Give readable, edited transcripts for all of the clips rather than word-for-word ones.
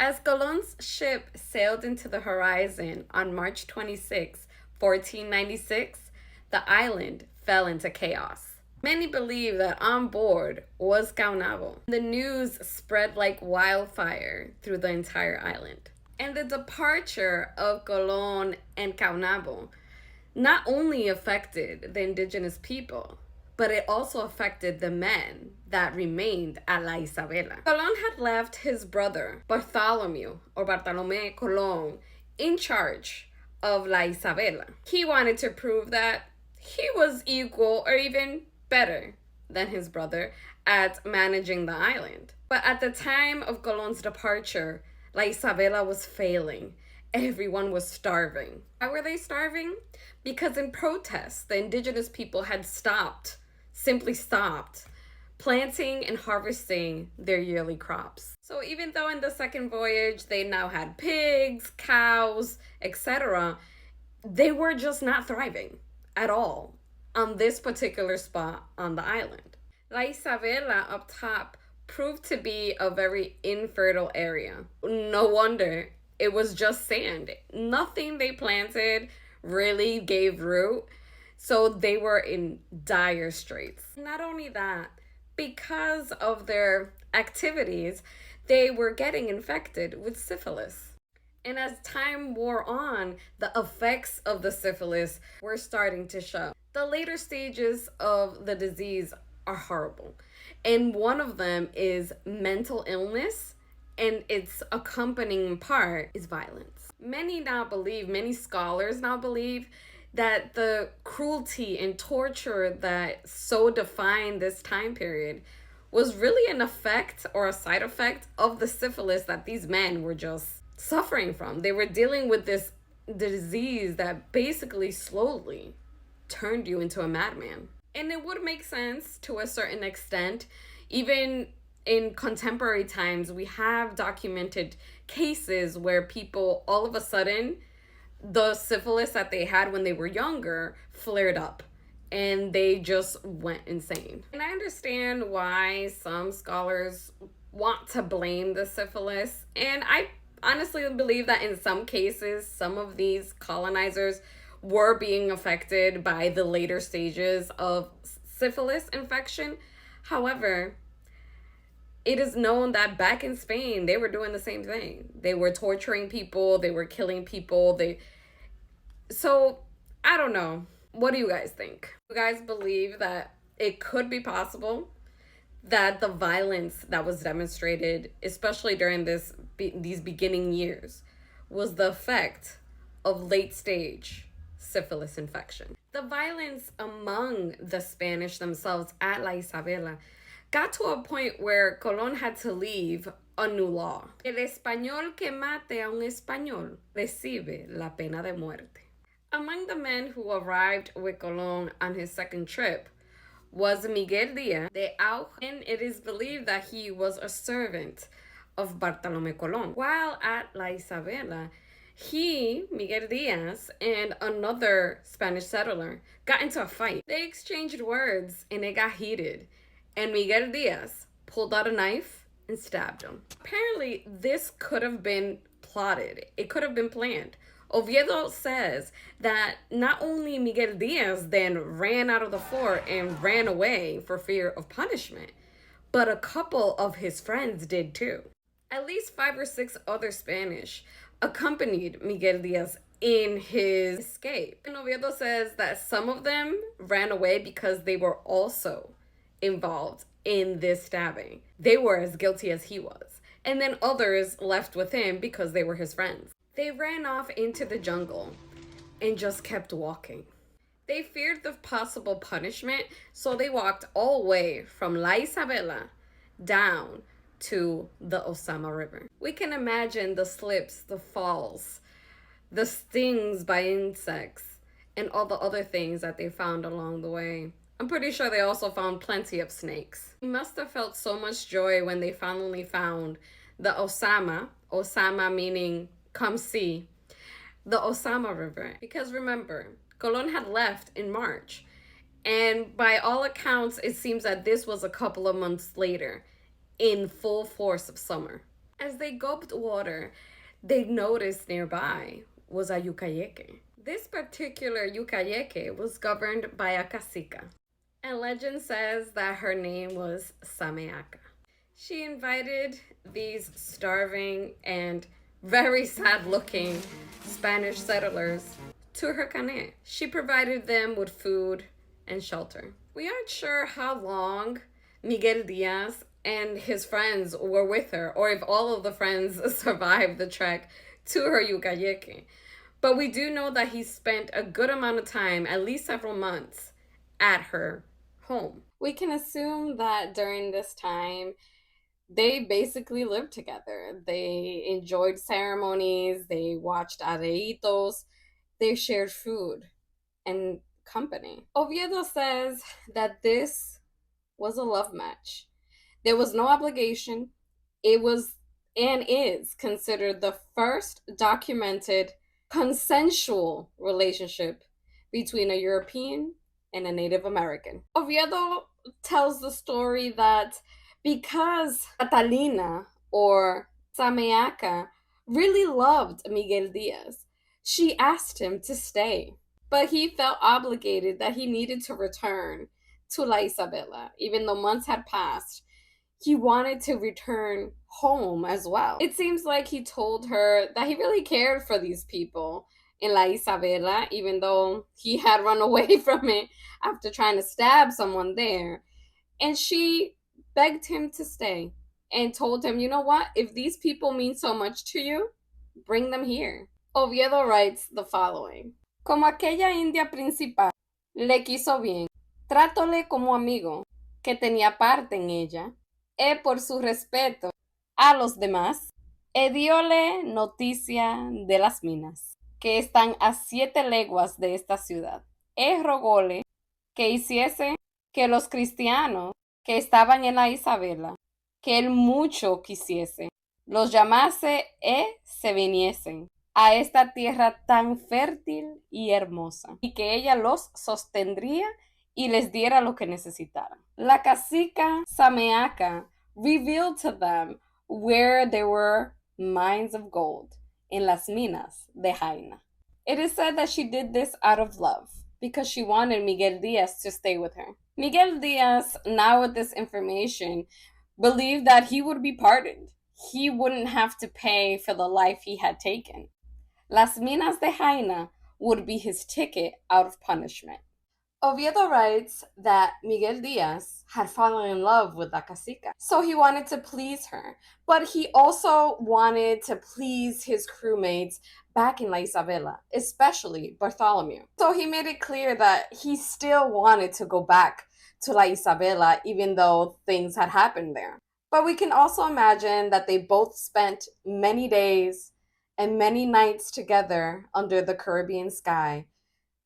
As Colón's ship sailed into the horizon on March 26, 1496, the island fell into chaos. Many believe that on board was Caunabo. The news spread like wildfire through the entire island. And the departure of Colón and Caunabo not only affected the indigenous people, but it also affected the men that remained at La Isabela. Colón had left his brother, Bartholomew, or Bartolomé Colón, in charge of La Isabela. He wanted to prove that he was equal or even better than his brother at managing the island. But at the time of Colón's departure, La Isabela was failing. Everyone was starving. Why were they starving? Because in protest, the indigenous people had simply stopped planting and harvesting their yearly crops. So even though in the second voyage they now had pigs, cows, etc., they were just not thriving at all on this particular spot on the island. La Isabela up top proved to be a very infertile area. No wonder. It was just sand. Nothing they planted really gave root. So they were in dire straits. Not only that, because of their activities, they were getting infected with syphilis. And as time wore on, the effects of the syphilis were starting to show. The later stages of the disease are horrible. And one of them is mental illness, and its accompanying part is violence. Many scholars now believe that the cruelty and torture that so defined this time period was really an effect or a side effect of the syphilis that these men were just suffering from. They were dealing with this disease that basically slowly turned you into a madman. And it would make sense to a certain extent. Even in contemporary times, we have documented cases where people all of a sudden, the syphilis that they had when they were younger flared up and they just went insane. And I understand why some scholars want to blame the syphilis. And I honestly believe that in some cases, some of these colonizers were being affected by the later stages of syphilis infection. However, it is known that back in Spain, they were doing the same thing. They were torturing people. They were killing people. So, I don't know. What do you guys think? You guys believe that it could be possible that the violence that was demonstrated, especially during these beginning years, was the effect of late stage syphilis infection? The violence among the Spanish themselves at La Isabela got to a point where Colón had to leave a new law. El español que mate a un español recibe la pena de muerte. Among the men who arrived with Colón on his second trip was Miguel Díaz de Auj, and it is believed that he was a servant of Bartolomé Colón. While at La Isabela, Miguel Díaz, and another Spanish settler got into a fight. They exchanged words and it got heated. And Miguel Díaz pulled out a knife and stabbed him. Apparently, this could have been plotted. It could have been planned. Oviedo says that not only Miguel Díaz then ran out of the fort and ran away for fear of punishment, but a couple of his friends did too. At least 5 or 6 other Spanish accompanied Miguel Díaz in his escape. And Oviedo says that some of them ran away because they were also involved in this stabbing. They were as guilty as he was. And then others left with him because they were his friends. They ran off into the jungle and just kept walking. They feared the possible punishment, so they walked all the way from La Isabela down to the Osama River. We can imagine the slips, the falls, the stings by insects, and all the other things that they found along the way. I'm pretty sure they also found plenty of snakes. They must have felt so much joy when they finally found the Osama meaning come see, the Osama River. Because remember, Colón had left in March, and by all accounts, it seems that this was a couple of months later, in full force of summer. As they gulped water, they noticed nearby was a yucayeque. This particular yucayeque was governed by a CACICA, and legend says that her name was ZAMEACA. She invited these starving and very sad looking Spanish settlers to her cane. She provided them with food and shelter. We aren't sure how long Miguel Diaz and his friends were with her, or if all of the friends survived the trek to her yucayeque. But we do know that he spent a good amount of time, at least several months, at her home. We can assume that during this time, they basically lived together. They enjoyed ceremonies, they watched areitos, they shared food and company. Oviedo says that this was a love match. There was no obligation. It was and is considered the first documented consensual relationship between a European and a Native American. Oviedo tells the story that because Catalina or Zameaca really loved Miguel Diaz, she asked him to stay. But he felt obligated that he needed to return to La Isabela, even though months had passed. He wanted to return home as well. It seems like he told her that he really cared for these people in La Isabela, even though he had run away from it after trying to stab someone there. And she begged him to stay and told him, you know what? If these people mean so much to you, bring them here. Oviedo writes the following: Como aquella india principal le quiso bien, trátole como amigo, que tenía parte en ella, por su respeto a los demás, diole noticia de las minas, que están a 7 leguas de esta ciudad. Rogóle que hiciese que los cristianos que estaban en la Isabela, que él mucho quisiese, los llamase se viniesen a esta tierra tan fértil y hermosa, y que ella los sostendría y les diera lo que necesitaran. La cacica Zameaca revealed to them where there were mines of gold in las minas de Taina. It is said that she did this out of love, because she wanted Miguel Diaz to stay with her. Miguel Diaz, now with this information, believed that he would be pardoned. He wouldn't have to pay for the life he had taken. Las minas de Taina would be his ticket out of punishment. Oviedo writes that Miguel Diaz had fallen in love with La Cacica, so he wanted to please her, but he also wanted to please his crewmates back in La Isabela, especially Bartholomew. So he made it clear that he still wanted to go back to La Isabela, even though things had happened there. But we can also imagine that they both spent many days and many nights together under the Caribbean sky,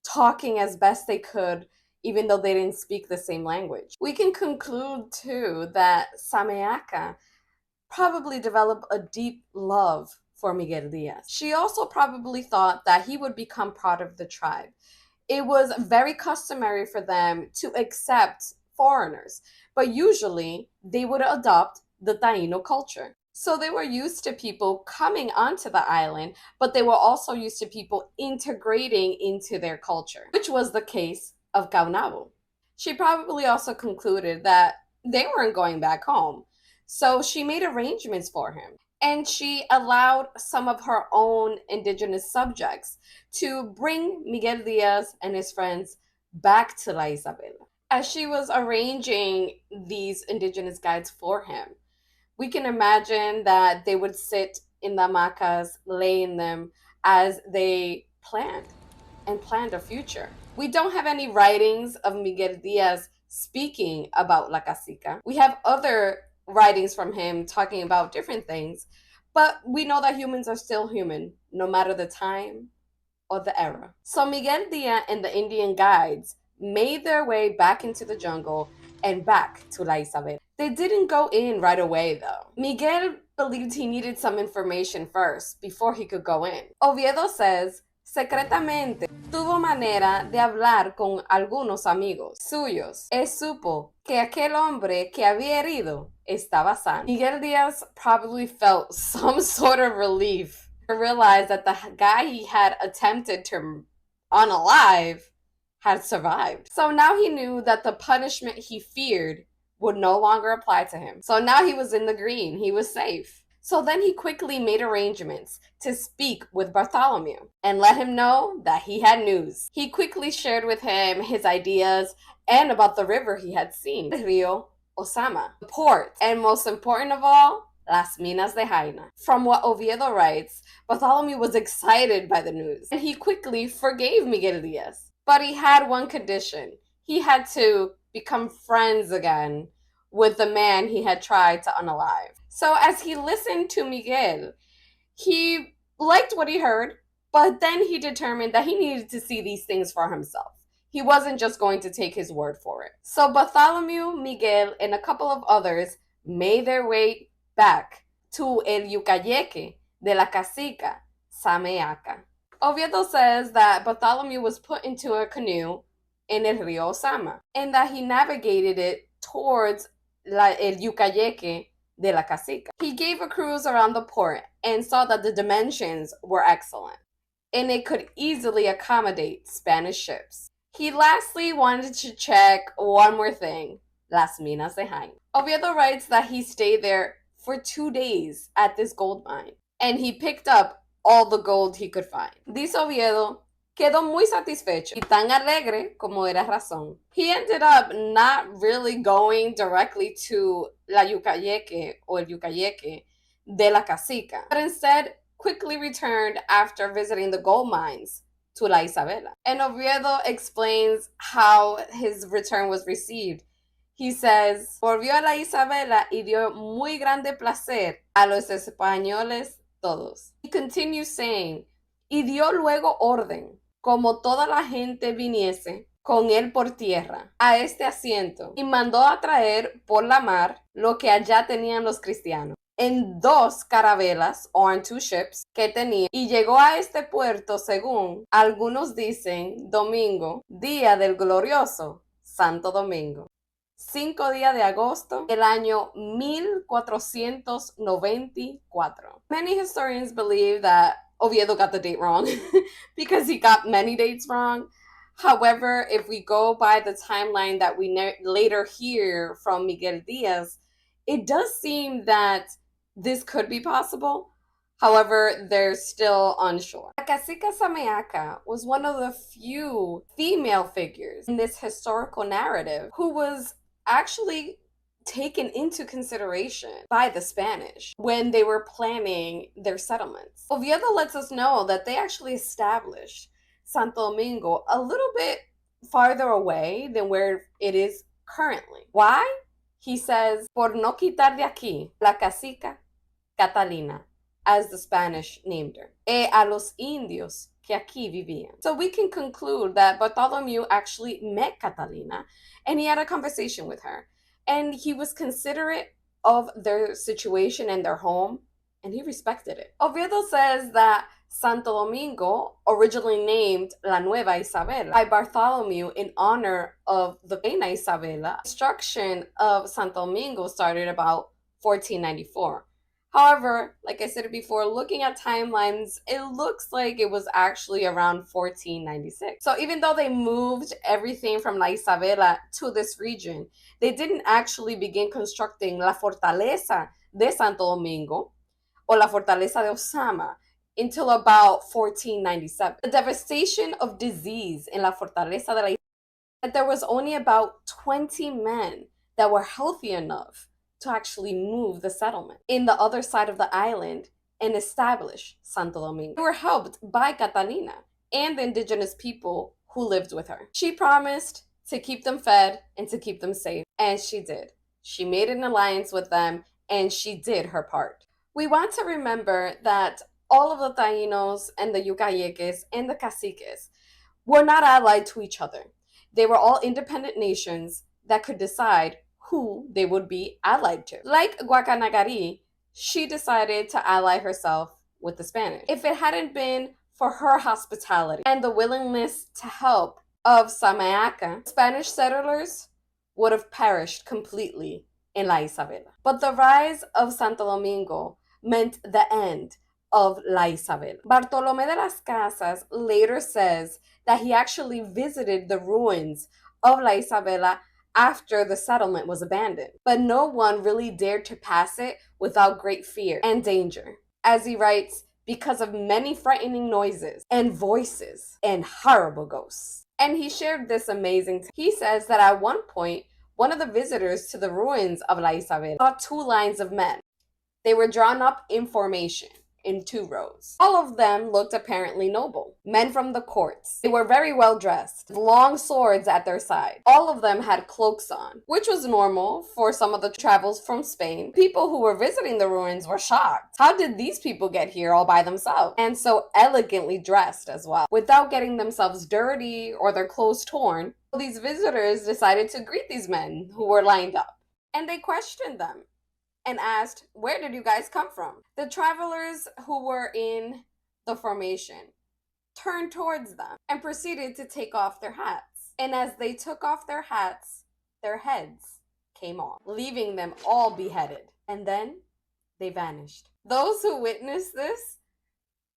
talking as best they could, even though they didn't speak the same language. We can conclude, too, that Zameaca probably developed a deep love for Miguel Diaz. She also probably thought that he would become part of the tribe. It was very customary for them to accept foreigners, but usually they would adopt the Taino culture. So they were used to people coming onto the island, but they were also used to people integrating into their culture, which was the case of Caunabo. She probably also concluded that they weren't going back home, so she made arrangements for him. And she allowed some of her own indigenous subjects to bring Miguel Diaz and his friends back to La Isabela. As she was arranging these indigenous guides for him, we can imagine that they would sit in the hamacas, lay in them as they planned a future. We don't have any writings of Miguel Diaz speaking about La Cacica. We have other writings from him talking about different things, but we know that humans are still human, no matter the time or the era. So Miguel Diaz and the Indian guides made their way back into the jungle and back to La Isabel. They didn't go in right away, though. Miguel believed he needed some information first before he could go in. Oviedo says Secretamente, tuvo manera de hablar con algunos amigos suyos. Él supo que aquel hombre que había herido estaba sano. Miguel Diaz probably felt some sort of relief to realize that the guy he had attempted to unalive had survived. So now he knew that the punishment he feared would no longer apply to him. So now he was in the green. He was safe. So then he quickly made arrangements to speak with Bartholomew and let him know that he had news. He quickly shared with him his ideas and about the river he had seen, the Rio Osama, the port, and most important of all, Las Minas de Taina. From what Oviedo writes, Bartholomew was excited by the news, and he quickly forgave Miguel Diaz. But he had one condition. He had to become friends again with the man he had tried to unalive. So as he listened to Miguel, he liked what he heard, but then he determined that he needed to see these things for himself. He wasn't just going to take his word for it. So Bartholomew, Miguel, and a couple of others made their way back to El Yucayeque de la CACICA, ZAMEACA. Oviedo says that Bartholomew was put into a canoe in El Rio Osama and that he navigated it towards El Yucayeque de la CACICA. He gave a cruise around the port and saw that the dimensions were excellent and it could easily accommodate Spanish ships. He lastly wanted to check one more thing, Las Minas de Taina. Oviedo writes that he stayed there for 2 days at this gold mine and he picked up all the gold he could find. Dice Oviedo, quedó muy satisfecho y tan alegre como era razón. He ended up not really going directly to La Yucayeque or El Yucayeque de la CACICA, but instead quickly returned after visiting the gold mines to La Isabela. And Oviedo explains how his return was received. He says, volvió a La Isabela y dio muy grande placer a los españoles todos. He continues saying, y dio luego orden, como toda la gente viniese con él por tierra a este asiento, y mandó a traer por la mar lo que allá tenían los cristianos en 2 carabelas o en 2 ships que tenía, y llegó a este puerto según algunos dicen Domingo, día del glorioso Santo Domingo, 5 días de agosto del año 1494. Many historians believe that Oviedo got the date wrong because he got many dates wrong. However, if we go by the timeline that we later hear from Miguel Diaz, it does seem that this could be possible. However, they're still unsure. La Cacica ZAMEACA was one of the few female figures in this historical narrative who was actually taken into consideration by the Spanish when they were planning their settlements. Oviedo lets us know that they actually established Santo Domingo a little bit farther away than where it is currently. Why? He says, por no quitar de aquí la cacica Catalina, as the Spanish named her, e a los indios que aquí vivían. So we can conclude that Bartholomew actually met Catalina and he had a conversation with her. And he was considerate of their situation and their home, and he respected it. Oviedo says that Santo Domingo, originally named La Nueva Isabela by Bartholomew in honor of the Taina Isabela, construction of Santo Domingo started about 1494. However, like I said before, looking at timelines, it looks like it was actually around 1496. So even though they moved everything from La Isabela to this region, they didn't actually begin constructing La Fortaleza de Santo Domingo or La Fortaleza de Osama until about 1497. The devastation of disease in La Fortaleza de la Isabela, there was only about 20 men that were healthy enough to actually move the settlement in the other side of the island and establish Santo Domingo. They were helped by Catalina and the indigenous people who lived with her. She promised to keep them fed and to keep them safe, and she did. She made an alliance with them, and she did her part. We want to remember that all of the Tainos and the Yucayeques and the Caciques were not allied to each other. They were all independent nations that could decide who they would be allied to. Like Guacanagari, she decided to ally herself with the Spanish. If it hadn't been for her hospitality and the willingness to help of ZAMEACA, Spanish settlers would have perished completely in La Isabela. But the rise of Santo Domingo meant the end of La Isabela. Bartolomé de las Casas later says that he actually visited the ruins of La Isabela after the settlement was abandoned, but no one really dared to pass it without great fear and danger. As he writes, because of many frightening noises and voices and horrible ghosts. And he shared this amazing. He says that at one point, one of the visitors to the ruins of La Isabel saw two lines of men. They were drawn up in formation in 2 rows. All of them looked apparently noble, men from the courts. They were very well dressed, with long swords at their side. All of them had cloaks on, which was normal for some of the travels from Spain. People who were visiting the ruins were shocked. How did these people get here all by themselves? And so elegantly dressed as well, without getting themselves dirty or their clothes torn. These visitors decided to greet these men who were lined up, and they questioned them and asked, where did you guys come from? The travelers who were in the formation turned towards them and proceeded to take off their hats. And as they took off their hats, their heads came off, leaving them all beheaded. And then they vanished. Those who witnessed this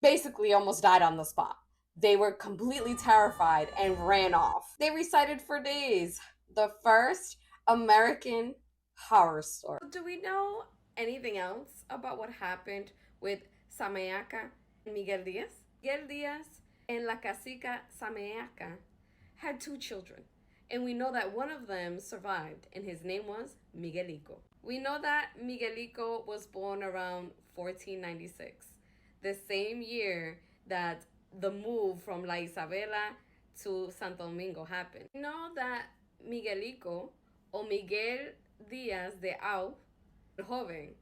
basically almost died on the spot. They were completely terrified and ran off. They recited for days the first American horror story. Do we know anything else about what happened with ZAMEACA and Miguel Diaz? Miguel Diaz and la CACICA ZAMEACA had 2 children, and we know that one of them survived, and his name was Miguelico. We know that Miguelico was born around 1496, the same year that the move from La Isabela to Santo Domingo happened. We know that Miguelico, or Miguel Diaz de Au, el joven,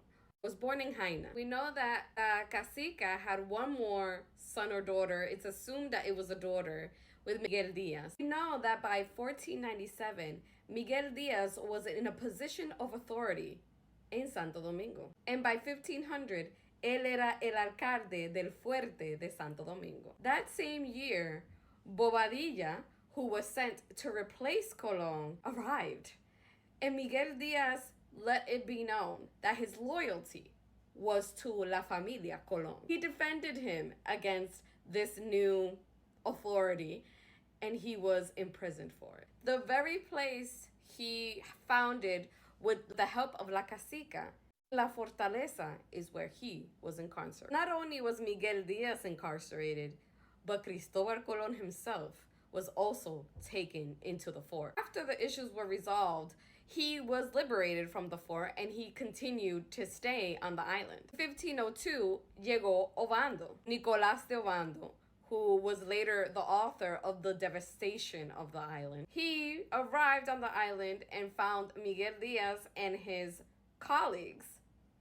was born in Taina. We know that CACICA had one more son or daughter. It's assumed that it was a daughter with Miguel Diaz. We know that by 1497, Miguel Diaz was in a position of authority in Santo Domingo. And by 1500, él era el alcalde del fuerte de Santo Domingo. That same year, Bobadilla, who was sent to replace Colón, arrived. And Miguel Diaz let it be known that his loyalty was to La Familia Colón. He defended him against this new authority, and he was imprisoned for it. The very place he founded with the help of La CACICA, La Fortaleza, is where he was incarcerated. Not only was Miguel Diaz incarcerated, but Cristobal Colón himself was also taken into the fort. After the issues were resolved, he was liberated from the fort and he continued to stay on the island. In 1502, llegó Ovando, Nicolás de Ovando, who was later the author of the devastation of the island. He arrived on the island and found Miguel Diaz and his colleagues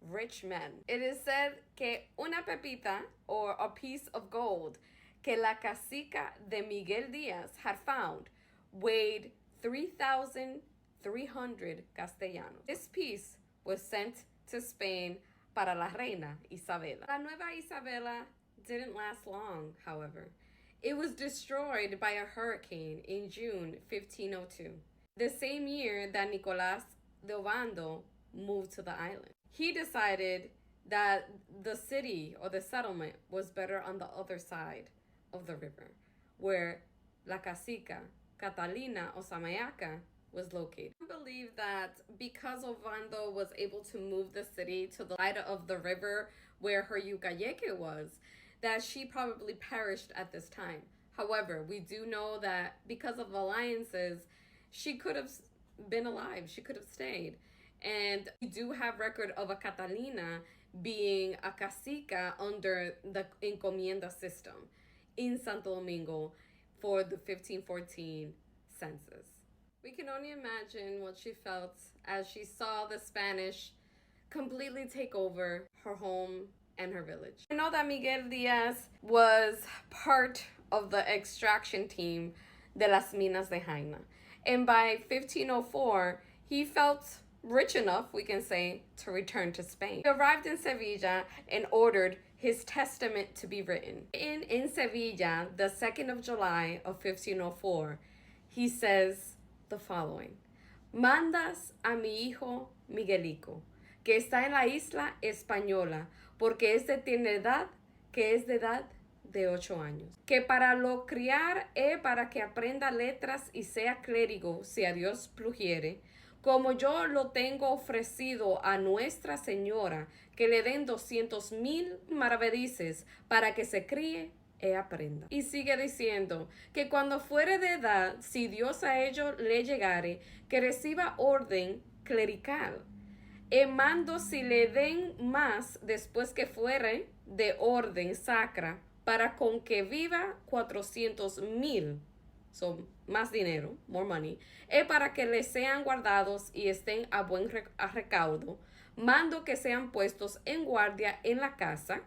rich men. It is said que una pepita, or a piece of gold, que la CACICA de Miguel Diaz had found weighed 3,300 castellanos. This piece was sent to Spain para la reina Isabela. La Nueva Isabela didn't last long, however. It was destroyed by a hurricane in June 1502, the same year that Nicolás de Ovando moved to the island. He decided that the city or the settlement was better on the other side of the river, where La CACICA, Catalina, or ZAMEACA was located. I believe that because Ovando was able to move the city to the side of the river where her Yucayeque was, that she probably perished at this time. However, we do know that because of alliances, she could have been alive. She could have stayed. And we do have record of a Catalina being a cacica under the encomienda system in Santo Domingo for the 1514 census. We can only imagine what she felt as she saw the Spanish completely take over her home and her village. I know that Miguel Diaz was part of the extraction team de las Minas de Taina. And by 1504, he felt rich enough, we can say, to return to Spain. He arrived in Sevilla and ordered his testament to be written. In Sevilla, the 2nd of July of 1504, he says the following: Mandas a mi hijo Miguelico, que está en la isla española, porque es de tiene edad, que es de edad de 8 años. Que para lo criar para que aprenda letras y sea clérigo, si a Dios plugiere, como yo lo tengo ofrecido a Nuestra Señora, que le den 200,000 maravedíes para que se críe y aprenda. Y sigue diciendo que cuando fuere de edad, si Dios a ello le llegare, que reciba orden clerical. Mando si le den más después que fuere de orden sacra, para con que viva 400,000, son más dinero, more money, para que le sean guardados y estén a buen recaudo. Mando que sean puestos en guardia en la casa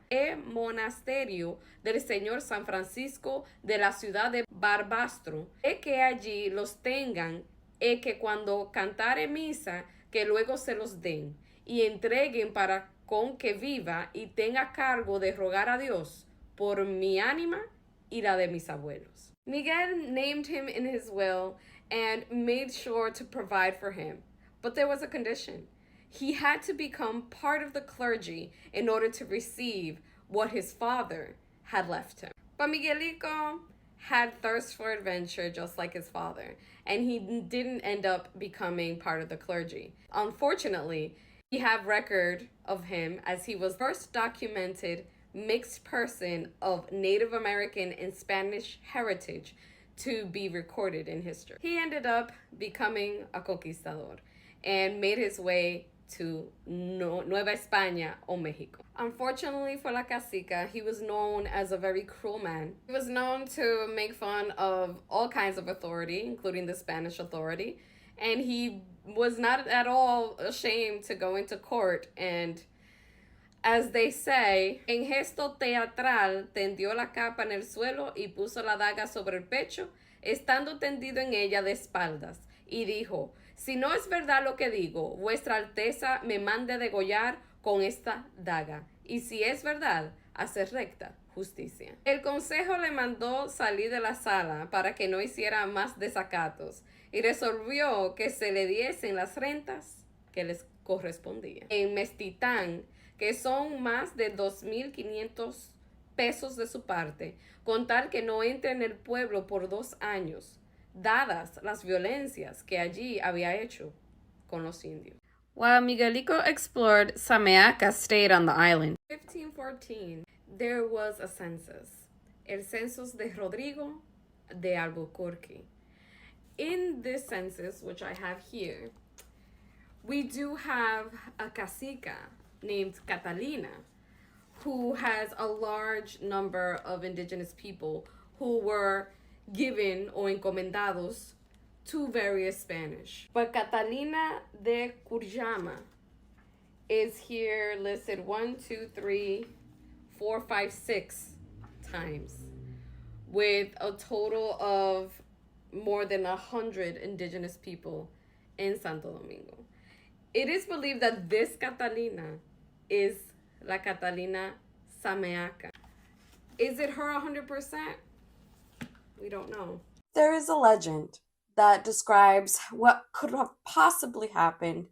monasterio del Señor San Francisco de la ciudad de Barbastro, que allí los tengan, que cuando cantare misa, que luego se los den y entreguen para con que viva y tenga cargo de rogar a Dios por mi ánima y la de mis abuelos. Miguel named him in his will and made sure to provide for him. But there was a condition. He had to become part of the clergy in order to receive what his father had left him. But Miguelico had thirst for adventure just like his father, and he didn't end up becoming part of the clergy. Unfortunately, we have record of him as he was first documented mixed person of Native American and Spanish heritage to be recorded in history. He ended up becoming a conquistador and made his way to Nueva España or Mexico. Unfortunately for la CACICA, he was known as a very cruel man. He was known to make fun of all kinds of authority, including the Spanish authority, and he was not at all ashamed to go into court and, as they say, en gesto teatral tendió la capa en el suelo y puso la daga sobre el pecho, estando tendido en ella de espaldas, y dijo: si no es verdad lo que digo, vuestra alteza me mande degollar con esta daga, y si es verdad, hacer recta justicia. El consejo le mandó salir de la sala para que no hiciera más desacatos, y resolvió que se le diesen las rentas que les correspondían en mestitán, que son más de 2,500 pesos de su parte, con tal que no entre en el pueblo por 2 años, dadas las violencias que allí había hecho con los indios. While Miguelico explored, ZAMEACA stayed on the island. In 1514, there was a census, el census de Rodrigo de Albuquerque. In this census, which I have here, we do have a CACICA named Catalina, who has a large number of indigenous people who were given or encomendados to various Spanish. But Catalina de Curjama is here listed 1, 2, 3, 4, 5, 6 times, with a total of more than 100 indigenous people in Santo Domingo. It is believed that this Catalina is la Catalina ZAMEACA. Is it her 100%? We don't know. There is a legend that describes what could have possibly happened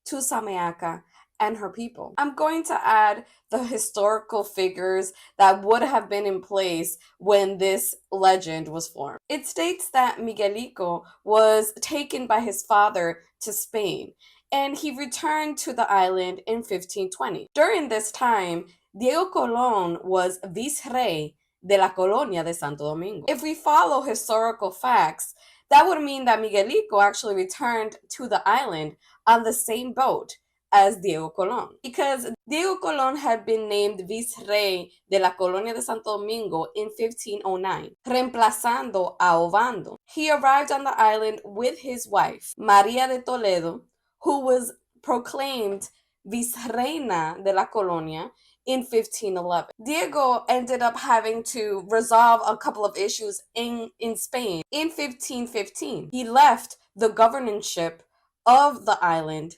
to ZAMEACA and her people. I'm going to add the historical figures that would have been in place when this legend was formed. It states that Miguelico was taken by his father to Spain, and he returned to the island in 1520. During this time, Diego Colón was vicerey de la Colonia de Santo Domingo. If we follow historical facts, that would mean that Miguelico actually returned to the island on the same boat as Diego Colón, because Diego Colón had been named vicerey de la Colonia de Santo Domingo in 1509, reemplazando a Ovando. He arrived on the island with his wife, María de Toledo, who was proclaimed vicereina de la Colonia in 1511. Diego ended up having to resolve a couple of issues in Spain. In 1515, he left the governorship of the island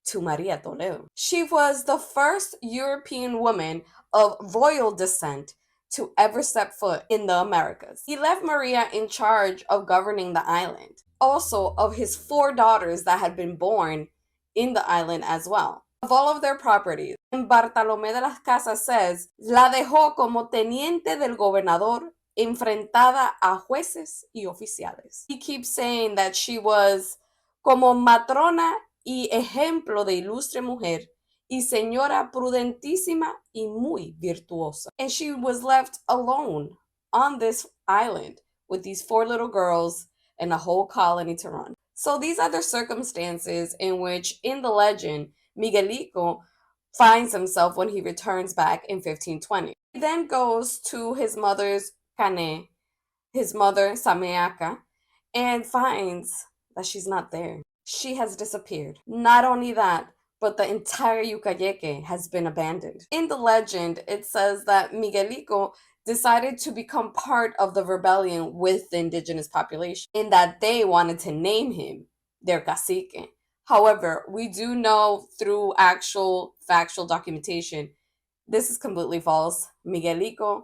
to Maria Toledo. She was the first European woman of royal descent to ever step foot in the Americas. He left Maria in charge of governing the island, also of his 4 daughters that had been born in the island as well, of all of their properties. And Bartolomé de las Casas says, la dejó como teniente del gobernador enfrentada a jueces y oficiales. He keeps saying that she was como matrona y ejemplo de ilustre mujer y señora prudentísima y muy virtuosa. And she was left alone on this island with these 4 little girls and a whole colony to run. So these are the circumstances in which, in the legend, Miguelito finds himself when he returns back in 1520. He then goes to his mother's cane, his mother ZAMEACA, and finds that she's not there. She has disappeared. Not only that, but the entire Yucayeque has been abandoned. In the legend, it says that Miguelito decided to become part of the rebellion with the indigenous population, in that they wanted to name him their cacique. However, we do know through actual factual documentation, this is completely false. Miguelito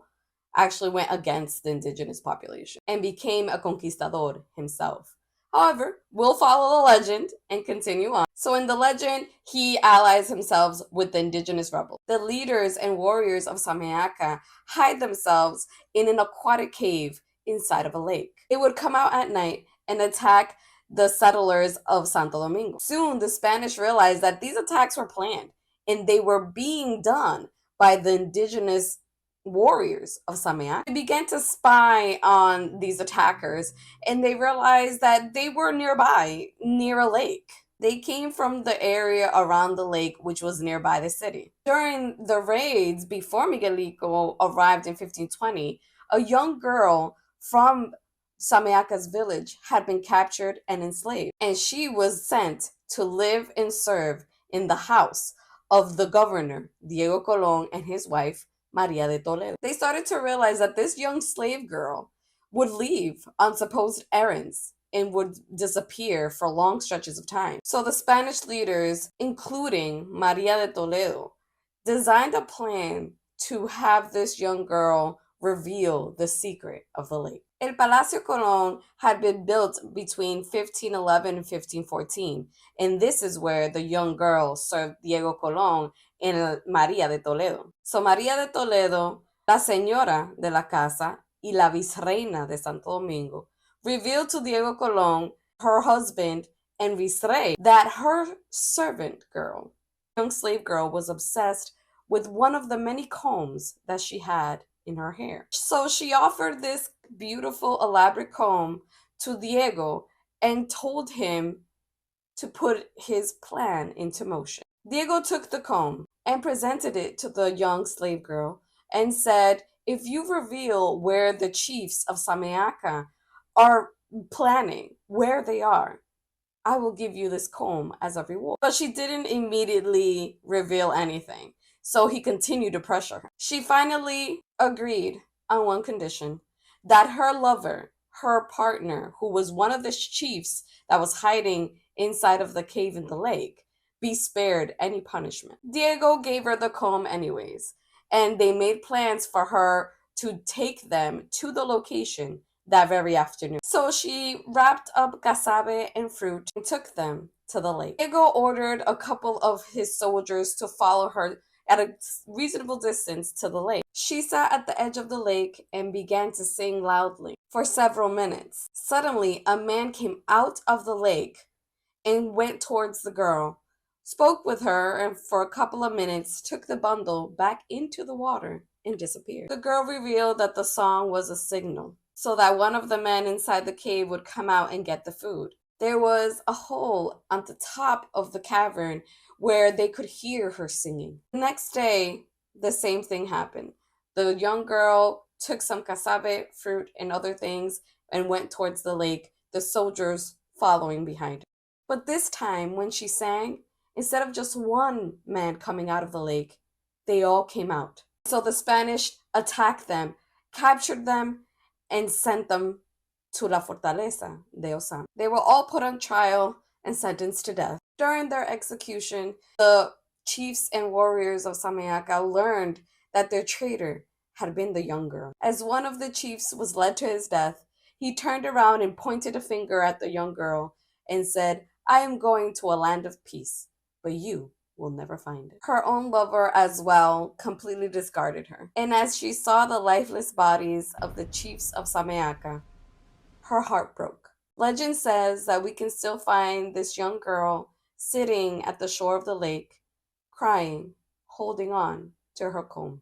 actually went against the indigenous population and became a conquistador himself. However, we'll follow the legend and continue on. So in the legend, he allies himself with the indigenous rebels. The leaders and warriors of ZAMEACA hide themselves in an aquatic cave inside of a lake. They would come out at night and attack the settlers of Santo Domingo. Soon, the Spanish realized that these attacks were planned and they were being done by the indigenous warriors of ZAMEACA. They began to spy on these attackers and they realized that they were nearby, near a lake. They came from the area around the lake, which was nearby the city. During the raids before Miguelito arrived in 1520, a young girl from ZAMEACA's village had been captured and enslaved, and she was sent to live and serve in the house of the governor, Diego Colón, and his wife, Maria de Toledo. They started to realize that this young slave girl would leave on supposed errands and would disappear for long stretches of time. So the Spanish leaders, including Maria de Toledo, designed a plan to have this young girl reveal the secret of the lake. El Palacio Colón had been built between 1511 and 1514, and this is where the young girl served Diego Colón and Maria de Toledo. So Maria de Toledo, la señora de la casa y la vicereina de Santo Domingo, revealed to Diego Colón, her husband and viceroy, that her servant girl, young slave girl, was obsessed with one of the many combs that she had in her hair. So she offered this beautiful, elaborate comb to Diego and told him to put his plan into motion. Diego took the comb and presented it to the young slave girl and said, if you reveal where the chiefs of ZAMEACA are planning, where they are, I will give you this comb as a reward. But she didn't immediately reveal anything, so he continued to pressure her. She finally agreed on one condition, that her lover, her partner, who was one of the chiefs that was hiding inside of the cave in the lake, be spared any punishment. Diego gave her the comb anyways, and they made plans for her to take them to the location that very afternoon. So she wrapped up casabe and fruit and took them to the lake. Diego ordered a couple of his soldiers to follow her at a reasonable distance to the lake. She sat at the edge of the lake and began to sing loudly for several minutes. Suddenly, a man came out of the lake and went towards the girl, spoke with her, and for a couple of minutes took the bundle back into the water and disappeared. The girl revealed that the song was a signal so that one of the men inside the cave would come out and get the food. There was a hole on the top of the cavern where they could hear her singing. The next day, the same thing happened. The young girl took some casabe, fruit, and other things and went towards the lake, the soldiers following behind her. But this time, when she sang, instead of just one man coming out of the lake, they all came out. So the Spanish attacked them, captured them, and sent them to La Fortaleza de Osama. They were all put on trial and sentenced to death. During their execution, the chiefs and warriors of ZAMEACA learned that their traitor had been the young girl. As one of the chiefs was led to his death, he turned around and pointed a finger at the young girl and said, "I am going to a land of peace, but you will never find it." Her own lover as well completely discarded her. And as she saw the lifeless bodies of the chiefs of ZAMEACA, her heart broke. Legend says that we can still find this young girl sitting at the shore of the lake, crying, holding on to her comb.